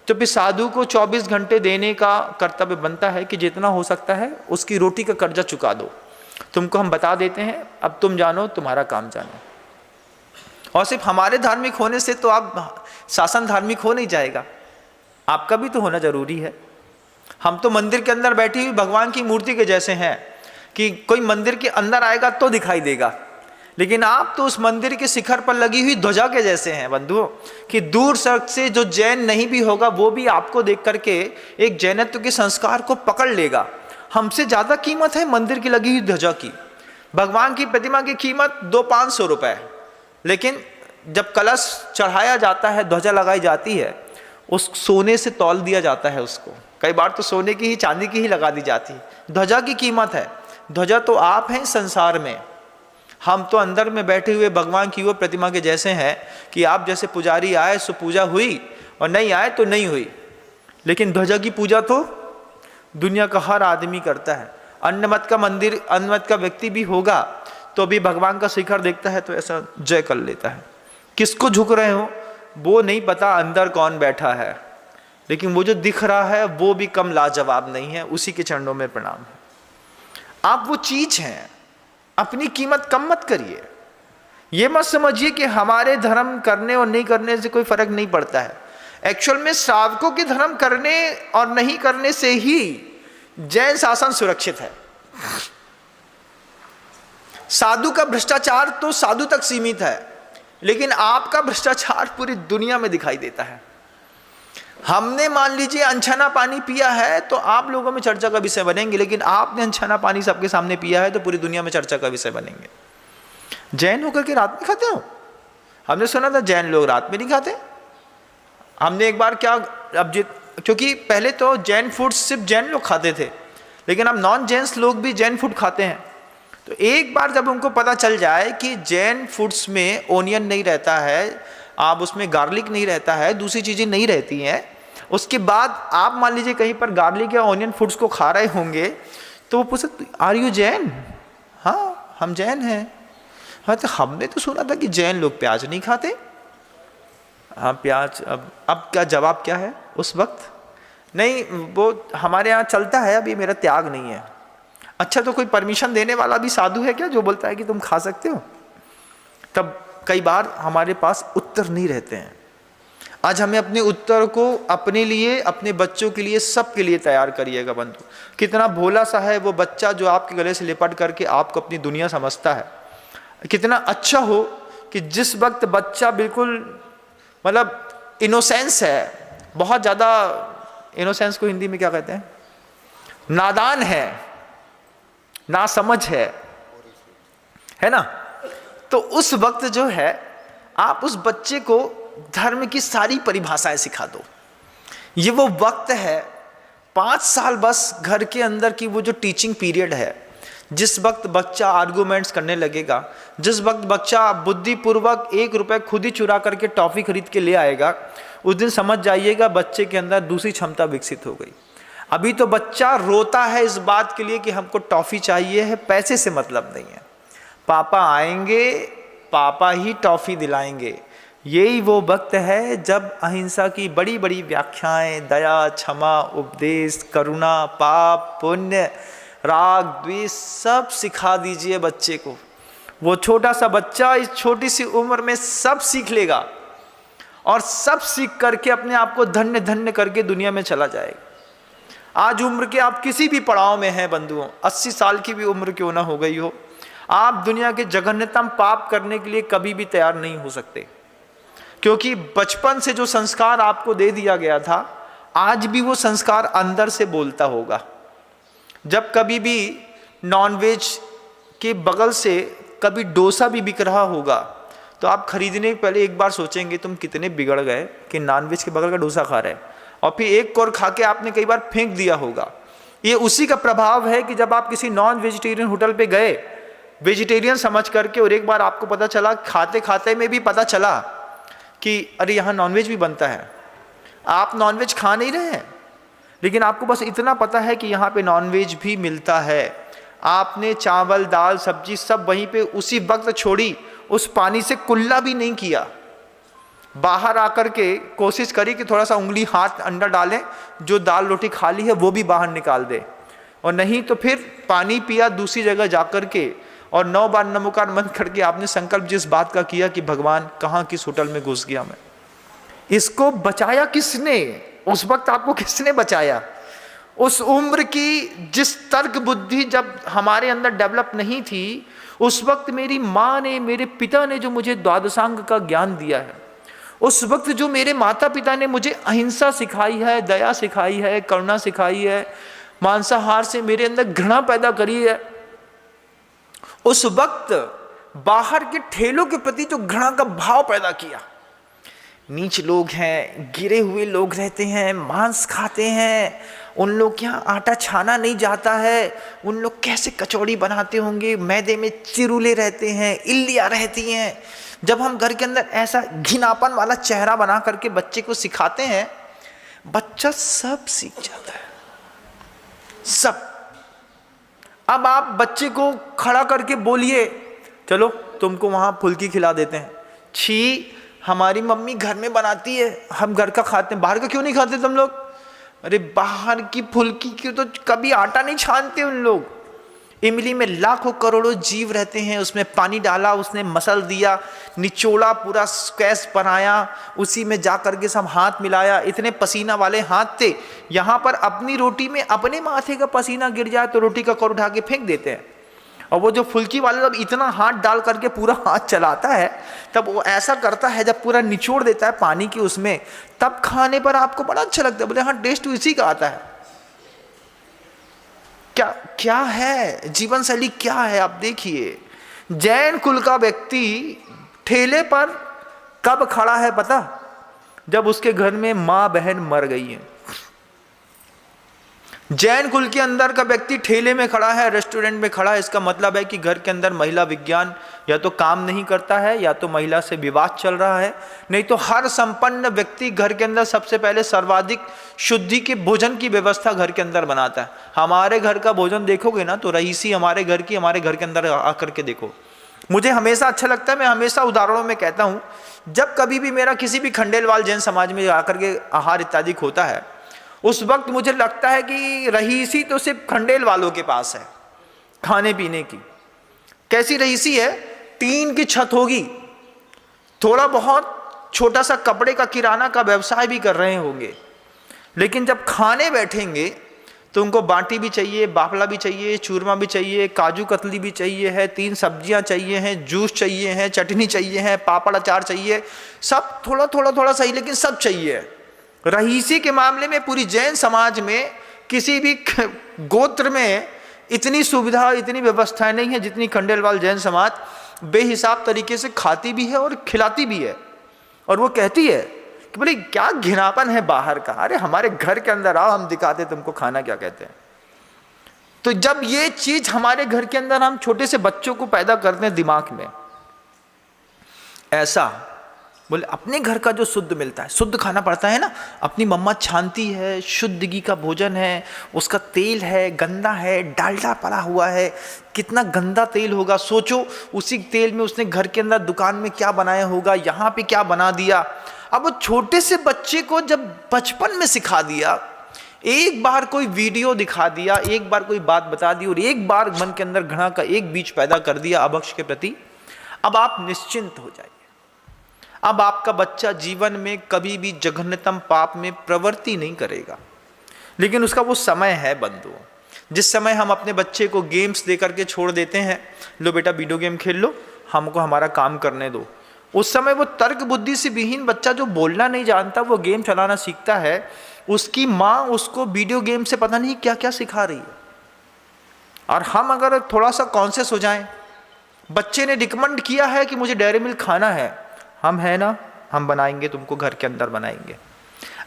तो फिर साधु को 24 घंटे देने का कर्तव्य बनता है कि जितना हो सकता है उसकी रोटी का कर्जा चुका दो। तुमको हम बता देते हैं, अब तुम जानो, तुम्हारा काम जानो। और सिर्फ हमारे धार्मिक होने से तो आप शासन धार्मिक हो नहीं जाएगा, आपका भी तो होना जरूरी है। हम तो मंदिर के अंदर बैठी हुई भगवान की मूर्ति के जैसे हैं कि कोई मंदिर के अंदर आएगा तो दिखाई देगा, लेकिन आप तो उस मंदिर के शिखर पर लगी हुई ध्वजा के जैसे हैं बंधुओं, कि दूर सड़क से जो जैन नहीं भी होगा वो भी आपको देख करके एक जैनत्व के संस्कार को पकड़ लेगा। हमसे ज़्यादा कीमत है मंदिर की लगी हुई ध्वजा की। भगवान की प्रतिमा की कीमत 200-500 रुपये, लेकिन जब कलश चढ़ाया जाता है, ध्वजा लगाई जाती है, उस सोने से तौल दिया जाता है उसको। कई बार तो सोने की ही, चांदी की ही लगा दी जाती है। ध्वजा की कीमत है। ध्वजा तो आप हैं संसार में, हम तो अंदर में बैठे हुए भगवान की वो प्रतिमा के जैसे हैं कि आप जैसे पुजारी आए सो पूजा हुई और नहीं आए तो नहीं हुई, लेकिन ध्वजा की पूजा तो दुनिया का हर आदमी करता है। अन्य मत का मंदिर, अन्य मत का व्यक्ति भी होगा तो भी भगवान का शिखर देखता है तो ऐसा जय कर लेता है। किसको झुक रहे हो वो नहीं पता, अंदर कौन बैठा है, लेकिन वो जो दिख रहा है वो भी कम लाजवाब नहीं है, उसी के चरणों में प्रणाम है। आप वो चीज हैं, अपनी कीमत कम मत करिए। ये मत समझिए कि हमारे धर्म करने और नहीं करने से कोई फर्क नहीं पड़ता है। एक्चुअल में श्रावकों के धर्म करने और नहीं करने से ही जैन शासन सुरक्षित है। साधु का भ्रष्टाचार तो साधु तक सीमित है, लेकिन आपका भ्रष्टाचार पूरी दुनिया में दिखाई देता है। हमने मान लीजिए अनछना पानी पिया है तो आप लोगों में चर्चा का विषय बनेंगे, लेकिन आपने अनछना पानी सबके सामने पिया है तो पूरी दुनिया में चर्चा का विषय बनेंगे। जैन होकर के रात में खाते हो? हमने सुना था जैन लोग रात में नहीं खाते। हमने एक बार क्या, अब क्योंकि पहले तो जैन फूड सिर्फ जैन लोग खाते थे, लेकिन अब नॉन जैन्स लोग भी जैन फूड खाते हैं। तो एक बार जब उनको पता चल जाए कि जैन फूड्स में ओनियन नहीं रहता है, आप उसमें गार्लिक नहीं रहता है, दूसरी चीज़ें नहीं रहती हैं, उसके बाद आप मान लीजिए कहीं पर गार्लिक या ऑनियन फूड्स को खा रहे होंगे तो वो पूछते आर यू जैन? हाँ हम जैन हैं। हाँ तो हमने तो सुना था कि जैन लोग प्याज नहीं खाते। हाँ प्याज, अब क्या जवाब क्या है उस वक्त? नहीं वो हमारे यहाँ चलता है, अभी मेरा त्याग नहीं है। अच्छा तो कोई परमिशन देने वाला भी साधु है क्या जो बोलता है कि तुम खा सकते हो? तब कई बार हमारे पास उत्तर नहीं रहते हैं। आज हमें अपने उत्तर को अपने लिए, अपने बच्चों के लिए, सबके लिए तैयार करिएगा बंधु। कितना भोला सा है वो बच्चा जो आपके गले से लिपट करके आपको अपनी दुनिया समझता है। कितना अच्छा हो कि जिस वक्त बच्चा बिल्कुल मतलब इनोसेंस है, बहुत ज़्यादा इनोसेंस को हिंदी में क्या कहते हैं, नादान है, ना समझ है ना, तो उस वक्त जो है आप उस बच्चे को धर्म की सारी परिभाषाएं सिखा दो। ये वो वक्त है 5 साल बस घर के अंदर की वो जो टीचिंग पीरियड है, जिस वक्त बच्चा आर्गूमेंट्स करने लगेगा, जिस वक्त बच्चा बुद्धिपूर्वक 1 रुपये खुद ही चुरा करके टॉफ़ी खरीद के ले आएगा, उस दिन समझ जाइएगा बच्चे के अंदर दूसरी क्षमता विकसित हो गई। अभी तो बच्चा रोता है इस बात के लिए कि हमको टॉफ़ी चाहिए है, पैसे से मतलब नहीं है। पापा आएंगे, पापा ही टॉफ़ी दिलाएंगे, यही वो वक्त है जब अहिंसा की बड़ी बड़ी व्याख्याएं, दया, क्षमा, उपदेश, करुणा, पाप, पुण्य, राग, द्वेष सब सिखा दीजिए बच्चे को। वो छोटा सा बच्चा इस छोटी सी उम्र में सब सीख लेगा और सब सीख करके अपने आप को धन्य धन्य करके दुनिया में चला जाएगा। आज उम्र के आप किसी भी पड़ाव में हैं बंधुओं, 80 साल की भी उम्र क्यों ना हो गई हो, आप दुनिया के जघन्यतम पाप करने के लिए कभी भी तैयार नहीं हो सकते, क्योंकि बचपन से जो संस्कार आपको दे दिया गया था, आज भी वो संस्कार अंदर से बोलता होगा। जब कभी भी नॉनवेज के बगल से कभी डोसा भी बिक रहा होगा तो आप खरीदने के पहले एक बार सोचेंगे तुम कितने बिगड़ गए कि नॉनवेज के बगल का डोसा खा रहे हैं, और फिर एक कौर खा के आपने कई बार फेंक दिया होगा। ये उसी का प्रभाव है कि जब आप किसी नॉन वेजिटेरियन होटल पे गए वेजिटेरियन समझ करके, और एक बार आपको पता चला, खाते खाते में भी पता चला कि अरे यहाँ नॉनवेज भी बनता है। आप नॉनवेज खा नहीं रहे हैं, लेकिन आपको बस इतना पता है कि यहाँ पे नॉनवेज भी मिलता है। आपने चावल, दाल, सब्जी सब वहीं पे उसी वक्त छोड़ी, उस पानी से कुल्ला भी नहीं किया। बाहर आकर के कोशिश करी कि थोड़ा सा उंगली हाथ अंदर डालें, जो दाल रोटी खा ली है वो भी बाहर निकाल दे, और नहीं तो फिर पानी पिया दूसरी जगह जाकर के, और 9 बार नमोकार मंत्र करके आपने संकल्प जिस बात का किया कि भगवान कहाँ किस होटल में घुस गया मैं। इसको बचाया किसने? उस वक्त आपको किसने बचाया? उस उम्र की जिस तर्क बुद्धि जब हमारे अंदर डेवलप नहीं थी, उस वक्त मेरी माँ ने, मेरे पिता ने जो मुझे द्वादशांग का ज्ञान दिया है, उस वक्त जो मेरे माता पिता ने मुझे अहिंसा सिखाई है, दया सिखाई है, करुणा सिखाई है, मांसाहार से मेरे अंदर घृणा पैदा करी है, उस वक्त बाहर के ठेलों के प्रति जो घृणा का भाव पैदा किया। नीच लोग हैं, गिरे हुए लोग रहते हैं, मांस खाते हैं, उन लोग के यहाँ आटा छाना नहीं जाता है, उन लोग कैसे कचौड़ी बनाते होंगे, मैदे में चिरुले रहते हैं, इल्लियाँ रहती हैं। जब हम घर के अंदर ऐसा घिनापन वाला चेहरा बना करके बच्चे को सिखाते हैं, बच्चा सब सीख जाता है, सब। अब आप बच्चे को खड़ा करके बोलिए चलो तुमको वहाँ फुल्की खिला देते हैं, छी हमारी मम्मी घर में बनाती है, हम घर का खाते हैं, बाहर का क्यों नहीं खाते तुम लोग? अरे बाहर की फुल्की की तो कभी आटा नहीं छानते उन लोग। इमली में लाखों करोड़ों जीव रहते हैं, उसमें पानी डाला, उसने मसल दिया, निचोड़ा, पूरा स्क्वैश बनाया, उसी में जा करके सब हाथ मिलाया, इतने पसीना वाले हाथ थे। यहाँ पर अपनी रोटी में अपने माथे का पसीना गिर जाए तो रोटी का कौर उठा के फेंक देते हैं। और वो जो फुल्की वाले जब इतना हाथ डाल करके पूरा हाथ चलाता है, तब वो ऐसा करता है, जब पूरा निचोड़ देता है पानी की उसमें, तब खाने पर आपको बड़ा अच्छा लगता है, बोले हाँ टेस्ट तो इसी का आता है। क्या क्या है जीवन शैली, क्या है आप देखिए। जैन कुल का व्यक्ति ठेले पर कब खड़ा है पता? जब उसके घर में मां बहन मर गई है। जैन कुल के अंदर का व्यक्ति ठेले में खड़ा है, रेस्टोरेंट में खड़ा है, इसका मतलब है कि घर के अंदर महिला विज्ञान या तो काम नहीं करता है, या तो महिला से विवाद चल रहा है। नहीं तो हर संपन्न व्यक्ति घर के अंदर सबसे पहले सर्वाधिक शुद्धि के भोजन की व्यवस्था घर के अंदर बनाता है। हमारे घर का भोजन देखोगे ना तो रईसी हमारे घर की, हमारे घर के अंदर आकर के देखो। मुझे हमेशा अच्छा लगता है, मैं हमेशा उदाहरणों में कहता हूँ, जब कभी भी मेरा किसी भी खंडेलवाल जैन समाज में आकर के आहार इत्यादि होता है, उस वक्त मुझे लगता है कि रईसी तो सिर्फ खंडेल वालों के पास है खाने पीने की। कैसी रईसी है? टीन की छत होगी, थोड़ा बहुत छोटा सा कपड़े का किराना का व्यवसाय भी कर रहे होंगे, लेकिन जब खाने बैठेंगे तो उनको बाटी भी चाहिए, बाफला भी चाहिए, चूरमा भी चाहिए, काजू कतली भी चाहिए है, 3 सब्जियां चाहिए हैं, जूस चाहिए है, चटनी चाहिए है, पापड़ अचार चाहिए, सब थोड़ा थोड़ा थोड़ा सही, लेकिन सब चाहिए। रईसी के मामले में पूरी जैन समाज में किसी भी गोत्र में इतनी सुविधा, इतनी व्यवस्थाएं नहीं है जितनी खंडेलवाल जैन समाज बेहिसाब तरीके से खाती भी है और खिलाती भी है। और वो कहती है कि बोले क्या घिनापन है बाहर का, अरे हमारे घर के अंदर आओ, हम दिखाते तुमको खाना क्या कहते हैं। तो जब ये चीज हमारे घर के अंदर हम छोटे से बच्चों को पैदा करते हैं दिमाग में, ऐसा बोले अपने घर का जो शुद्ध मिलता है, शुद्ध खाना पड़ता है ना, अपनी मम्मा छानती है, शुद्ध घी का भोजन है, उसका तेल है गंदा है, डालडा पड़ा हुआ है, कितना गंदा तेल होगा, सोचो उसी तेल में उसने घर के अंदर दुकान में क्या बनाया होगा, यहाँ पे क्या बना दिया। अब वो छोटे से बच्चे को जब बचपन में सिखा दिया, एक बार कोई वीडियो दिखा दिया, एक बार कोई बात बता दी और एक बार मन के अंदर घृणा का एक बीज पैदा कर दिया अभक्ष के प्रति, अब आप निश्चिंत हो जाइए। अब आपका बच्चा जीवन में कभी भी जघन्यतम पाप में प्रवृत्ति नहीं करेगा। लेकिन उसका वो समय है बंधुओं, जिस समय हम अपने बच्चे को गेम्स दे करके छोड़ देते हैं, लो बेटा वीडियो गेम खेल लो, हमको हमारा काम करने दो, उस समय वो तर्क बुद्धि से विहीन बच्चा जो बोलना नहीं जानता, वो गेम चलाना सीखता है, उसकी माँ उसको वीडियो गेम से पता नहीं क्या क्या सिखा रही है। और हम अगर थोड़ा सा कॉन्शियस हो जाएं, बच्चे ने रिकमेंड किया है कि मुझे डेयरी मिल्क खाना है, हम है ना, हम बनाएंगे, तुमको घर के अंदर बनाएंगे।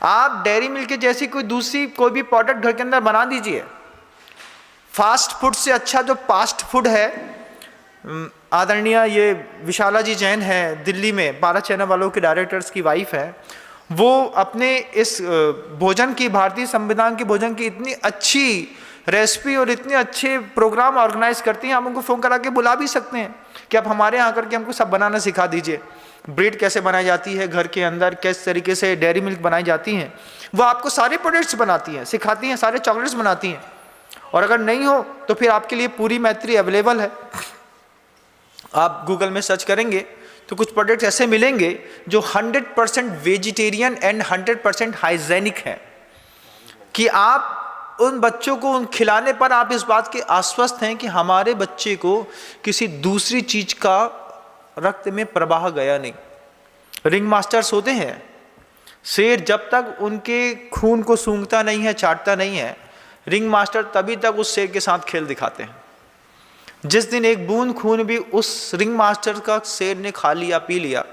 आप डेयरी मिल्क के जैसी कोई दूसरी कोई भी प्रोडक्ट घर के अंदर बना दीजिए। फास्ट फूड से अच्छा जो फास्ट फूड है, आदरणीय ये विशाला जी जैन है, दिल्ली में 12 चैनल वालों के डायरेक्टर्स की वाइफ है, वो अपने इस भोजन की, भारतीय संविधान के भोजन की इतनी अच्छी रेसिपी और इतने अच्छे प्रोग्राम ऑर्गेनाइज करती हैं, आप उनको फ़ोन करा के बुला भी सकते हैं कि आप हमारे यहाँ आकर के हमको सब बनाना सिखा दीजिए। ब्रेड कैसे बनाई जाती है घर के अंदर, किस तरीके से डेयरी मिल्क बनाई जाती हैं, वो आपको सारे प्रोडक्ट्स बनाती हैं, सिखाती हैं, सारे चॉकलेट्स बनाती हैं। और अगर नहीं हो तो फिर आपके लिए पूरी मैत्री अवेलेबल है। आप गूगल में सर्च करेंगे तो कुछ प्रोडक्ट्स ऐसे मिलेंगे जो 100% वेजिटेरियन एंड 100% हाइजेनिक है, कि आप उन बच्चों को उन खिलाने पर आप इस बात के आश्वस्त हैं कि हमारे बच्चे को किसी दूसरी चीज का रक्त में प्रवाह गया नहीं। रिंग मास्टर्स होते हैं, शेर जब तक उनके खून को सूंघता नहीं है, चाटता नहीं है, रिंग मास्टर तभी तक उस शेर के साथ खेल दिखाते हैं। जिस दिन एक बूंद खून भी उस रिंग मास्टर का शेर ने खा लिया, पी लिया,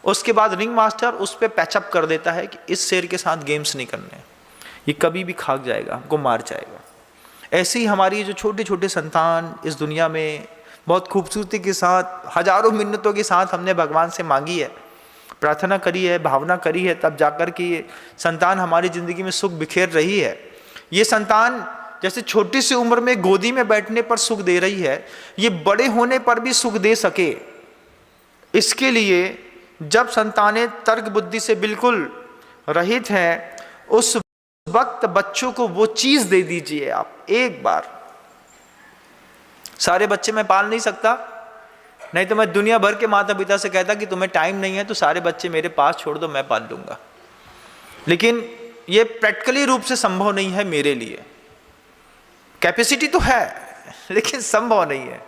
उसके बाद रिंग मास्टर उस पर पैचअप कर देता है कि इस शेर के साथ गेम्स नहीं करने, ये कभी भी खाक जाएगा, हमको मार जाएगा। ऐसे ही हमारी जो छोटे छोटे संतान इस दुनिया में बहुत खूबसूरती के साथ, हजारों मिन्नतों के साथ हमने भगवान से मांगी है, प्रार्थना करी है, भावना करी है, तब जाकर के ये संतान हमारी ज़िंदगी में सुख बिखेर रही है। ये संतान जैसे छोटी सी उम्र में गोदी में बैठने पर सुख दे रही है, ये बड़े होने पर भी सुख दे सके, इसके लिए जब संतानें तर्क बुद्धि से बिल्कुल रहित हैं, उस वक्त बच्चों को वो चीज दे दीजिए आप एक बार। सारे बच्चे मैं पाल नहीं सकता, नहीं तो मैं दुनिया भर के माता पिता से कहता कि तुम्हें टाइम नहीं है तो सारे बच्चे मेरे पास छोड़ दो, मैं पाल लूंगा। लेकिन ये प्रैक्टिकली रूप से संभव नहीं है मेरे लिए। कैपेसिटी तो है लेकिन संभव नहीं है।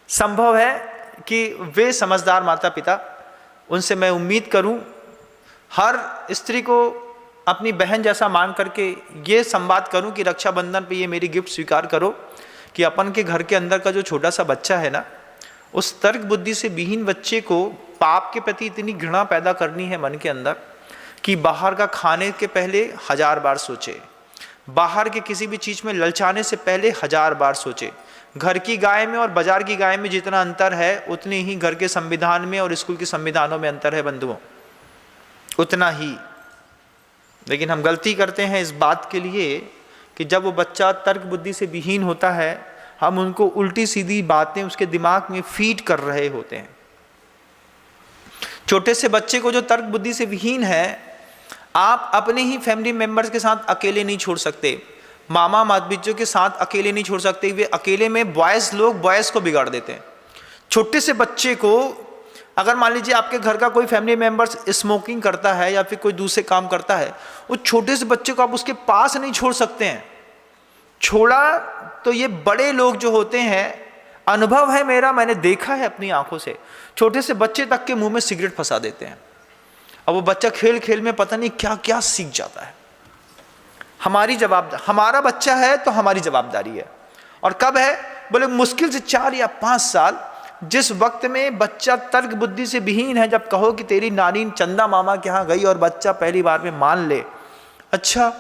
संभव है कि वे समझदार माता पिता, उनसे मैं उम्मीद करूं, हर स्त्री को अपनी बहन जैसा मान करके ये संवाद करूं कि रक्षाबंधन पे ये मेरी गिफ्ट स्वीकार करो कि अपन के घर के अंदर का जो छोटा सा बच्चा है ना, उस तर्क बुद्धि से विहीन बच्चे को पाप के प्रति इतनी घृणा पैदा करनी है मन के अंदर कि बाहर का खाने के पहले 1000 बार सोचे, बाहर के किसी भी चीज़ में ललचाने से पहले 1000 बार सोचे। घर की गाय में और बाजार की गाय में जितना अंतर है, उतनी ही घर के संविधान में और स्कूल के संविधानों में अंतर है बंधुओं, उतना ही। लेकिन हम गलती करते हैं इस बात के लिए कि जब वो बच्चा तर्क बुद्धि से विहीन होता है, हम उनको उल्टी सीधी बातें उसके दिमाग में फीड कर रहे होते हैं। छोटे से बच्चे को जो तर्क बुद्धि से विहीन है, आप अपने ही फैमिली मेंबर्स के साथ अकेले नहीं छोड़ सकते, मामा मातबिज्जों के साथ अकेले नहीं छोड़ सकते। वे अकेले में बॉयज़ लोग बॉयज़ को बिगाड़ देते हैं। छोटे से बच्चे को अगर मान लीजिए आपके घर का कोई फैमिली मेंबर्स स्मोकिंग करता है या फिर कोई दूसरे काम करता है, उस छोटे से बच्चे को आप उसके पास नहीं छोड़ सकते हैं। छोड़ा तो ये बड़े लोग जो होते हैं, अनुभव है मेरा, मैंने देखा है अपनी आंखों से, छोटे से बच्चे तक के मुंह में सिगरेट फंसा देते हैं। अब वो बच्चा खेल खेल में पता नहीं क्या क्या सीख जाता है। हमारा बच्चा है तो हमारी जवाबदारी है। और कब है? बोले मुश्किल से 4 या 5 साल, जिस वक्त में बच्चा तर्क बुद्धि से विहीन है। जब कहो कि तेरी नानी चंदा मामा के यहाँ गई और बच्चा पहली बार में मान ले, अच्छा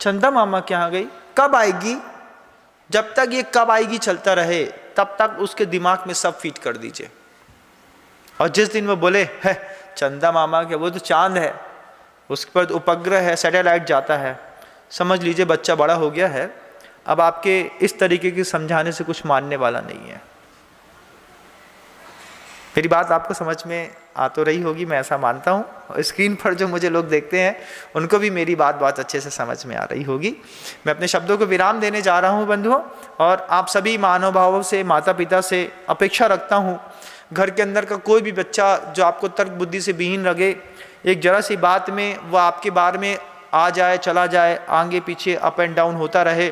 चंदा मामा के यहाँ गई, कब आएगी? जब तक ये कब आएगी चलता रहे, तब तक उसके दिमाग में सब फीड कर दीजिए। और जिस दिन वो बोले है चंदा मामा के, वो तो चांद है, उस पर उपग्रह है, सैटेलाइट जाता है। समझ लीजिए बच्चा बड़ा हो गया है, अब आपके इस तरीके की समझाने से कुछ मानने वाला नहीं है। मेरी बात आपको समझ में आ तो रही होगी, मैं ऐसा मानता हूँ। स्क्रीन पर जो मुझे लोग देखते हैं उनको भी मेरी बात बहुत अच्छे से समझ में आ रही होगी। मैं अपने शब्दों को विराम देने जा रहा हूँ बंधुओं, और आप सभी महानुभावों से, माता पिता से अपेक्षा रखता हूँ, घर के अंदर का कोई भी बच्चा जो आपको तर्क बुद्धि से विहीन लगे, एक जरा सी बात में वह आपके बारे में आ जाए, चला जाए, आगे पीछे अप एंड डाउन होता रहे,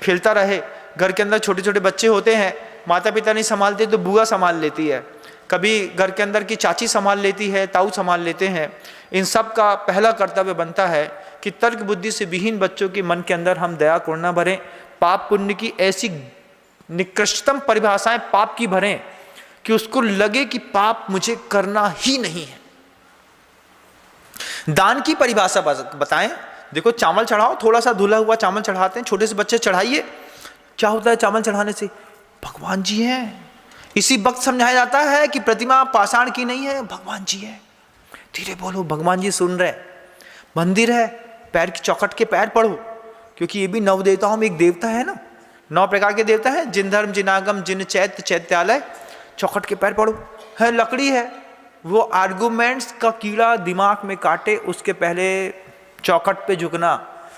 खेलता रहे। घर के अंदर छोटे छोटे बच्चे होते हैं, माता पिता नहीं संभालते तो बुआ संभाल लेती है, कभी घर के अंदर की चाची संभाल लेती है, ताऊ संभाल लेते हैं। इन सब का पहला कर्तव्य बनता है कि तर्क बुद्धि से विहीन बच्चों के मन के अंदर हम दया करुणा भरें, पाप पुण्य की ऐसी निकृष्टतम परिभाषाएं पाप की भरें कि उसको लगे कि पाप मुझे करना ही नहीं है। दान की परिभाषा बताएं। देखो, चावल चढ़ाओ, थोड़ा सा धुला हुआ चावल चढ़ाते हैं, छोटे से बच्चे चढ़ाइए, क्या होता है चावल चढ़ाने से? भगवान जी हैं। इसी वक्त समझाया जाता है कि प्रतिमा पाषाण की नहीं है, भगवान जी है। धीरे बोलो, भगवान जी सुन रहे। मंदिर है, पैर की चौखट के पैर पढ़ो, क्योंकि ये भी नव देवताओं में एक देवता है ना, 9 प्रकार के देवता हैं, जिन धर्म, जिन आगम, जिन चैत्य, चैत्यालय। चौखट के पैर पढ़ो। है लकड़ी है, वो आर्गुमेंट्स का कीड़ा दिमाग में काटे उसके पहले चौखट पे झुकना,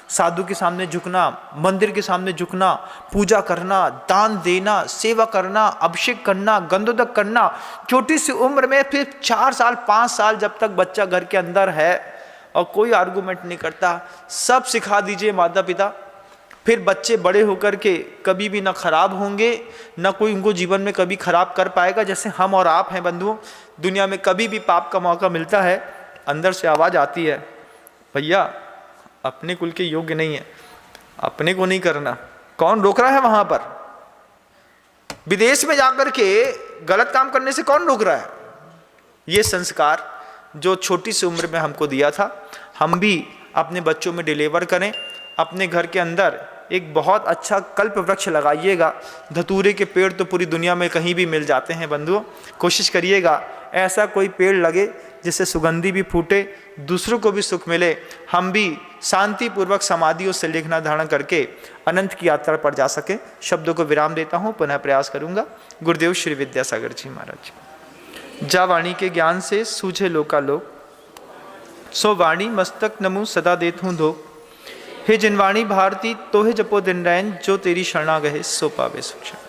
साधु के सामने झुकना, मंदिर के सामने झुकना, पूजा करना, दान देना, सेवा करना, अभिषेक करना, गंधोदक करना, छोटी सी उम्र में। फिर 4 साल 5 साल जब तक बच्चा घर के अंदर है और कोई आर्गुमेंट नहीं करता, सब सिखा दीजिए माता पिता। फिर बच्चे बड़े होकर के कभी भी ना खराब होंगे, ना कोई उनको जीवन में कभी खराब कर पाएगा। जैसे हम और आप हैं बंधुओं, दुनिया में कभी भी पाप का मौका मिलता है, अंदर से आवाज़ आती है, भैया अपने कुल के योग्य नहीं है, अपने को नहीं करना। कौन रोक रहा है वहां पर? विदेश में जाकर के गलत काम करने से कौन रोक रहा है? ये संस्कार जो छोटी सी उम्र में हमको दिया था, हम भी अपने बच्चों में डिलीवर करें। अपने घर के अंदर एक बहुत अच्छा कल्प वृक्ष लगाइएगा। धतूरे के पेड़ तो पूरी दुनिया में कहीं भी मिल जाते हैं बंधुओं, कोशिश करिएगा ऐसा कोई पेड़ लगे जिससे सुगंधी भी फूटे, दूसरों को भी सुख मिले। हम भी शांति पूर्वक समाधियों से लेखना धारण करके अनंत की यात्रा पर जा सके। शब्दों को विराम देता हूँ, पुनः प्रयास करूँगा। गुरुदेव श्री विद्यासागर जी महाराज। जा वाणी के ज्ञान से सूझे लोकालोक, सो वाणी मस्तक नमो सदा देत हूँ धोख। हे जिनवाणी भारती तो है जपो दिन रैन, जो तेरी शरणा गहे सो पावे सुख।